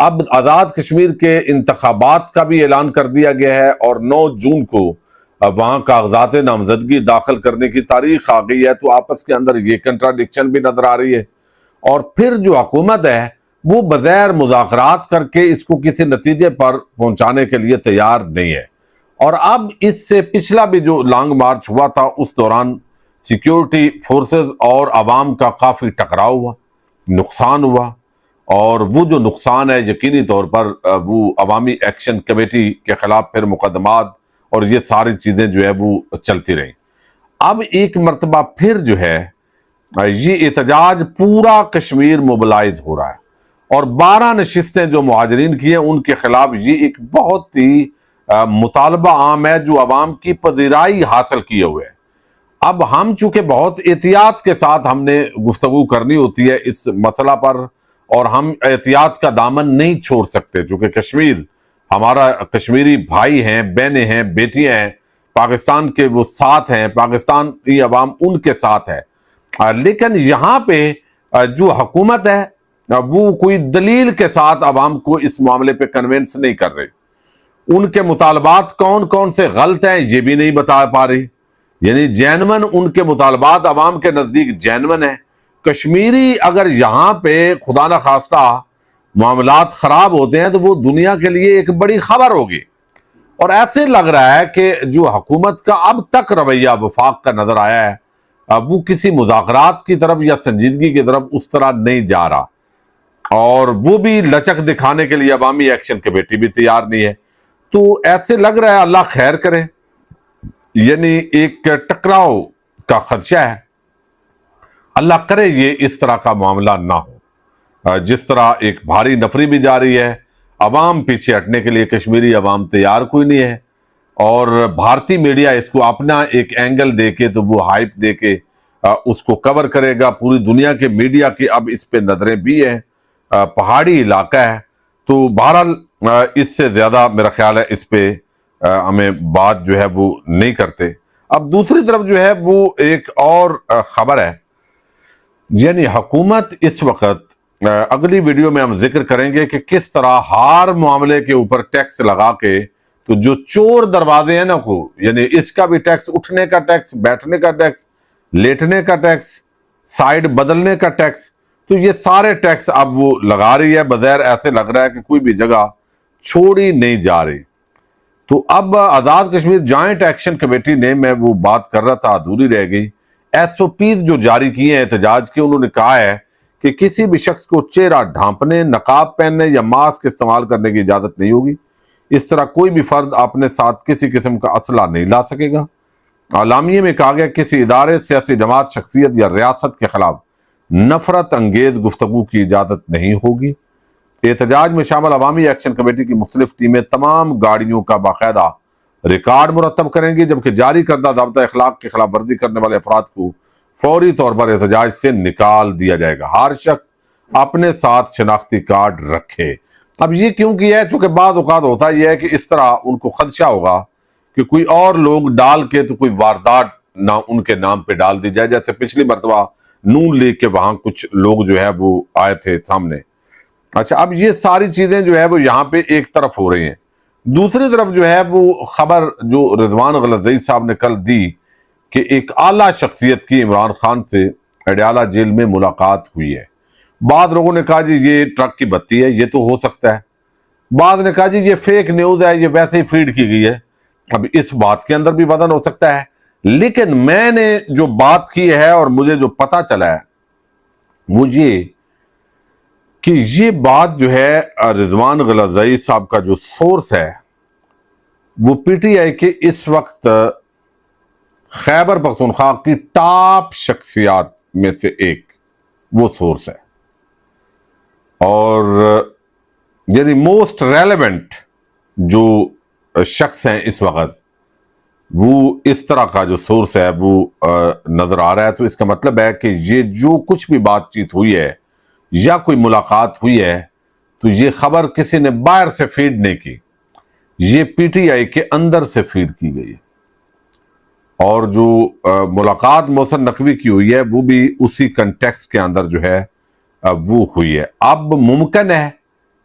اب آزاد کشمیر کے انتخابات کا بھی اعلان کر دیا گیا ہے اور 9 جون کو وہاں کاغذات نامزدگی داخل کرنے کی تاریخ آ گئی ہے، تو آپس کے اندر یہ کنٹراڈکشن بھی نظر آ رہی ہے۔ اور پھر جو حکومت ہے وہ بغیر مذاکرات کر کے اس کو کسی نتیجے پر پہنچانے کے لیے تیار نہیں ہے۔ اور اب اس سے پچھلا بھی جو لانگ مارچ ہوا تھا اس دوران سیکیورٹی فورسز اور عوام کا کافی ٹکراؤ ہوا، نقصان ہوا، اور وہ جو نقصان ہے یقینی طور پر وہ عوامی ایکشن کمیٹی کے خلاف پھر مقدمات اور یہ ساری چیزیں جو ہے وہ چلتی رہیں۔ اب ایک مرتبہ پھر جو ہے یہ احتجاج پورا کشمیر موبلائز ہو رہا ہے، اور 12 نشستیں جو مہاجرین کی ہیں ان کے خلاف یہ ایک بہت ہی مطالبہ عام ہے جو عوام کی پذیرائی حاصل کیے ہوئے ہے۔ اب ہم چونکہ بہت احتیاط کے ساتھ ہم نے گفتگو کرنی ہوتی ہے اس مسئلہ پر، اور ہم احتیاط کا دامن نہیں چھوڑ سکتے، چونکہ کشمیر ہمارا، کشمیری بھائی ہیں، بہنیں ہیں، بیٹیاں ہیں، پاکستان کے وہ ساتھ ہیں، پاکستان کی عوام ان کے ساتھ ہے۔ لیکن یہاں پہ جو حکومت ہے وہ کوئی دلیل کے ساتھ عوام کو اس معاملے پہ کنونس نہیں کر رہی۔ ان کے مطالبات کون کون سے غلط ہیں یہ بھی نہیں بتا پا رہی، یعنی جینون ان کے مطالبات عوام کے نزدیک جینون ہیں۔ کشمیری اگر یہاں پہ خدا نہ خواستہ معاملات خراب ہوتے ہیں تو وہ دنیا کے لیے ایک بڑی خبر ہوگی، اور ایسے لگ رہا ہے کہ جو حکومت کا اب تک رویہ وفاق کا نظر آیا ہے وہ کسی مذاکرات کی طرف یا سنجیدگی کی طرف اس طرح نہیں جا رہا، اور وہ بھی لچک دکھانے کے لیے عوامی ایکشن کمیٹی بھی تیار نہیں ہے۔ تو ایسے لگ رہا ہے اللہ خیر کرے، یعنی ایک ٹکراؤ کا خدشہ ہے۔ اللہ کرے یہ اس طرح کا معاملہ نہ ہو، جس طرح ایک بھاری نفری بھی جاری ہے، عوام پیچھے ہٹنے کے لیے کشمیری عوام تیار کوئی نہیں ہے، اور بھارتی میڈیا اس کو اپنا ایک اینگل دے کے تو وہ ہائپ دے کے اس کو کور کرے گا۔ پوری دنیا کے میڈیا کی اب اس پہ نظریں بھی ہیں، پہاڑی علاقہ ہے، تو بہرحال اس سے زیادہ میرا خیال ہے اس پہ ہمیں بات جو ہے وہ نہیں کرتے۔ اب دوسری طرف جو ہے وہ ایک اور خبر ہے، یعنی حکومت اس وقت اگلی ویڈیو میں ہم ذکر کریں گے کہ کس طرح ہر معاملے کے اوپر ٹیکس لگا کے، تو جو چور دروازے ہیں نا کو، یعنی اس کا بھی ٹیکس، اٹھنے کا ٹیکس، بیٹھنے کا ٹیکس، لیٹنے کا ٹیکس، سائیڈ بدلنے کا ٹیکس، تو یہ سارے ٹیکس اب وہ لگا رہی ہے، بظاہر ایسے لگ رہا ہے کہ کوئی بھی جگہ چھوڑی نہیں جا رہی۔ تو اب Azad Kashmir joint action committee نے، میں وہ بات کر رہا تھا ادھوری رہ گئی، ایس او پیز جو جاری کیے ہیں احتجاج کے، انہوں نے کہا ہے کہ کسی بھی شخص کو چہرہ ڈھانپنے، نقاب پہننے یا ماسک استعمال کرنے کی اجازت نہیں ہوگی۔ اس طرح کوئی بھی فرد اپنے ساتھ کسی قسم کا اسلحہ نہیں لا سکے گا۔ اعلامیے میں کہا گیا کسی ادارے، سیاسی جماعت، شخصیت یا ریاست کے خلاف نفرت انگیز گفتگو کی اجازت نہیں ہوگی۔ احتجاج میں شامل عوامی ایکشن کمیٹی کی مختلف ٹیمیں تمام گاڑیوں کا باقاعدہ ریکارڈ مرتب کریں گی، جبکہ جاری کردہ ضابطۂ اخلاق کی خلاف ورزی کرنے والے افراد کو فوری طور پر احتجاج سے نکال دیا جائے گا۔ ہر شخص اپنے ساتھ شناختی کارڈ رکھے۔ اب یہ کیوں کیا ہے؟ چونکہ بعض اوقات ہوتا یہ ہے کہ اس طرح ان کو خدشہ ہوگا کہ کوئی اور لوگ ڈال کے تو کوئی واردات نہ ان کے نام پہ ڈال دی جائے، جیسے پچھلی مرتبہ نون لیگ کے وہاں کچھ لوگ جو ہے وہ آئے تھے سامنے۔ اچھا، اب یہ ساری چیزیں جو ہے وہ یہاں پہ ایک طرف ہو رہی ہیں۔ دوسری طرف جو ہے وہ خبر جو رضوان غلزئی صاحب نے کل دی کہ ایک اعلیٰ شخصیت کی عمران خان سے اڈیالہ جیل میں ملاقات ہوئی ہے۔ بعض لوگوں نے کہا جی یہ ٹرک کی بتی ہے، یہ تو ہو سکتا ہے۔ بعض نے کہا جی یہ فیک نیوز ہے، یہ ویسے ہی فیڈ کی گئی ہے۔ اب اس بات کے اندر بھی وزن ہو سکتا ہے، لیکن میں نے جو بات کی ہے اور مجھے جو پتا چلا ہے وہ یہ کہ یہ بات جو ہے رضوان غلزئی صاحب کا جو سورس ہے وہ پی ٹی آئی کے اس وقت خیبر پختونخوا کی ٹاپ شخصیات میں سے ایک وہ سورس ہے، اور یعنی موسٹ ریلیونٹ جو شخص ہیں اس وقت وہ اس طرح کا جو سورس ہے وہ نظر آ رہا ہے۔ تو اس کا مطلب ہے کہ یہ جو کچھ بھی بات چیت ہوئی ہے یا کوئی ملاقات ہوئی ہے تو یہ خبر کسی نے باہر سے فیڈ نہیں کی، یہ پی ٹی آئی کے اندر سے فیڈ کی گئی ہے، اور جو ملاقات محسن نقوی کی ہوئی ہے وہ بھی اسی کنٹیکسٹ کے اندر جو ہے وہ ہوئی ہے۔ اب ممکن ہے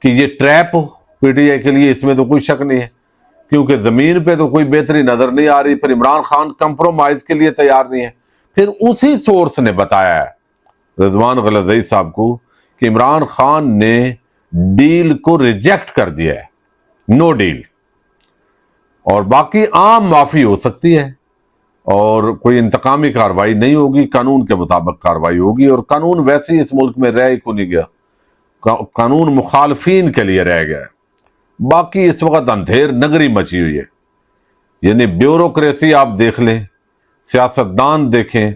کہ یہ trap who P T I کے لیے، اس میں تو کوئی شک نہیں ہے، کیونکہ زمین پہ تو کوئی بہتری نظر نہیں آ رہی۔ پھر عمران خان کمپرومائز کے لیے تیار نہیں ہے۔ پھر اسی سورس نے بتایا ہے رضوان غلزئی صاحب کو کہ عمران خان نے ڈیل کو ریجیکٹ کر دیا ہے، نو ڈیل، اور باقی عام معافی ہو سکتی ہے اور کوئی انتقامی کاروائی نہیں ہوگی، قانون کے مطابق کاروائی ہوگی۔ اور قانون ویسے ہی اس ملک میں رہ کو نہیں گیا، قانون مخالفین کے لیے رہ گیا ہے۔ باقی اس وقت اندھیر نگری مچی ہوئی ہے، یعنی بیوروکریسی آپ دیکھ لیں، سیاستدان دیکھیں،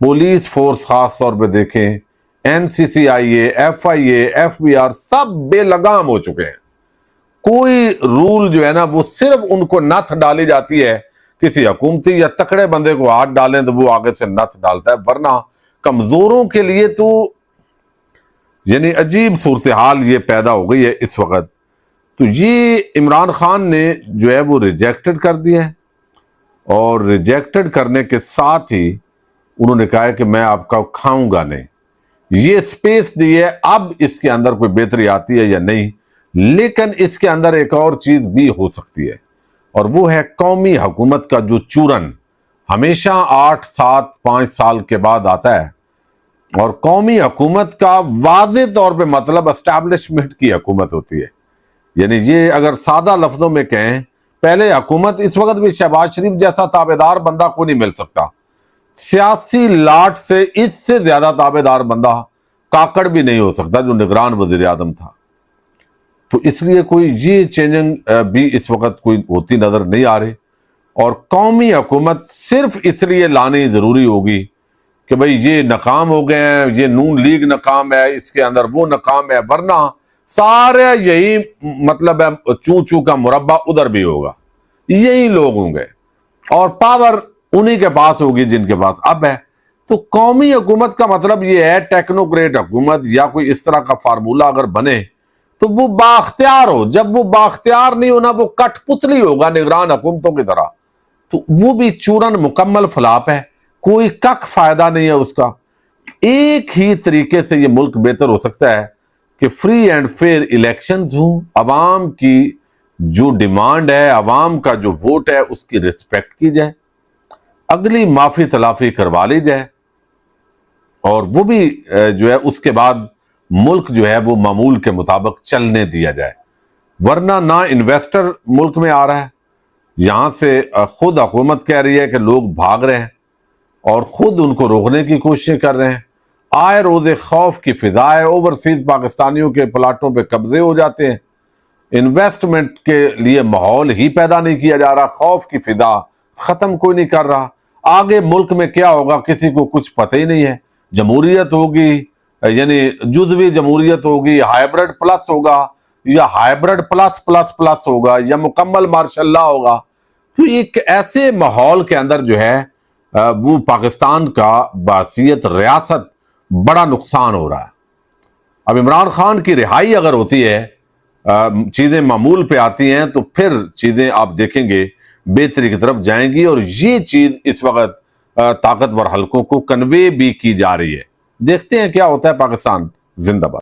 پولیس فورس خاص طور پہ دیکھیں، N C C I A, F I A, F B R, سب بے لگام ہو چکے ہیں۔ کوئی رول جو ہے نا وہ صرف ان کو نتھ ڈالی جاتی ہے، کسی حکومتی یا تکڑے بندے کو ہاتھ ڈالیں تو وہ آگے سے نتھ ڈالتا ہے، ورنہ کمزوروں کے لیے تو یعنی عجیب صورتحال یہ پیدا ہو گئی ہے اس وقت۔ تو یہ عمران خان نے جو ہے وہ ریجیکٹڈ کر دیا ہے، اور ریجیکٹڈ کرنے کے ساتھ ہی انہوں نے کہا ہے کہ میں آپ کا کھاؤں گا نہیں۔ یہ سپیس دی ہے، اب اس کے اندر کوئی بہتری آتی ہے یا نہیں، لیکن اس کے اندر ایک اور چیز بھی ہو سکتی ہے، اور وہ ہے قومی حکومت کا جو چورن ہمیشہ 8 7 5 سال کے بعد آتا ہے۔ اور قومی حکومت کا واضح طور پہ مطلب اسٹیبلشمنٹ کی حکومت ہوتی ہے، یعنی یہ اگر سادہ لفظوں میں کہیں، پہلے حکومت، اس وقت بھی شہباز شریف جیسا تابعدار بندہ کو نہیں مل سکتا، سیاسی لاٹ سے اس سے زیادہ تابعدار بندہ کاکڑ بھی نہیں ہو سکتا جو نگران وزیر اعظم تھا۔ تو اس لیے کوئی یہ چینجنگ بھی اس وقت کوئی ہوتی نظر نہیں آ رہی، اور قومی حکومت صرف اس لیے لانی ضروری ہوگی کہ بھئی یہ ناکام ہو گئے ہیں، یہ نون لیگ ناکام ہے، اس کے اندر وہ ناکام ہے، ورنہ سارے یہی مطلب ہے چوں چوں کا مربع ادھر بھی ہوگا، یہی لوگ ہوں گے اور پاور انہی کے پاس ہوگی جن کے پاس اب ہے۔ تو قومی حکومت کا مطلب یہ ہے ٹیکنوکریٹ حکومت یا کوئی اس طرح کا فارمولہ اگر بنے تو وہ بااختیار ہو۔ جب وہ بااختیار نہیں ہونا، وہ کٹ پتلی ہوگا نگران حکومتوں کی طرح، تو وہ بھی چورن مکمل فلاپ ہے، کوئی کک فائدہ نہیں ہے اس کا۔ ایک ہی طریقے سے یہ ملک بہتر ہو سکتا ہے کہ فری اینڈ فیئر الیکشنز ہوں، عوام کی جو ڈیمانڈ ہے، عوام کا جو ووٹ ہے، اس کی ریسپیکٹ کی جائے، اگلی معافی تلافی کروا لی جائے، اور وہ بھی جو ہے اس کے بعد ملک جو ہے وہ معمول کے مطابق چلنے دیا جائے۔ ورنہ نہ انویسٹر ملک میں آ رہا ہے، یہاں سے خود حکومت کہہ رہی ہے کہ لوگ بھاگ رہے ہیں اور خود ان کو روکنے کی کوششیں کر رہے ہیں، آئے روز خوف کی فضا ہے، اوورسیز پاکستانیوں کے پلاٹوں پہ قبضے ہو جاتے ہیں، انویسٹمنٹ کے لیے ماحول ہی پیدا نہیں کیا جا رہا، خوف کی فضا ختم کوئی نہیں کر رہا۔ آگے ملک میں کیا ہوگا کسی کو کچھ پتہ ہی نہیں ہے، جمہوریت ہوگی یعنی جزوی جمہوریت ہوگی، ہائیبرڈ پلس ہوگا یا ہائیبرڈ پلس پلس پلس ہوگا یا مکمل مارشل لا ہوگا۔ تو ایک ایسے ماحول کے اندر جو ہے وہ پاکستان کا بحیثیت ریاست بڑا نقصان ہو رہا ہے۔ اب عمران خان کی رہائی اگر ہوتی ہے، چیزیں معمول پہ آتی ہیں، تو پھر چیزیں آپ دیکھیں گے بہتری کی طرف جائیں گی، اور یہ چیز اس وقت طاقتور حلقوں کو کنوے بھی کی جا رہی ہے۔ دیکھتے ہیں کیا ہوتا ہے۔ پاکستان زندہ باد۔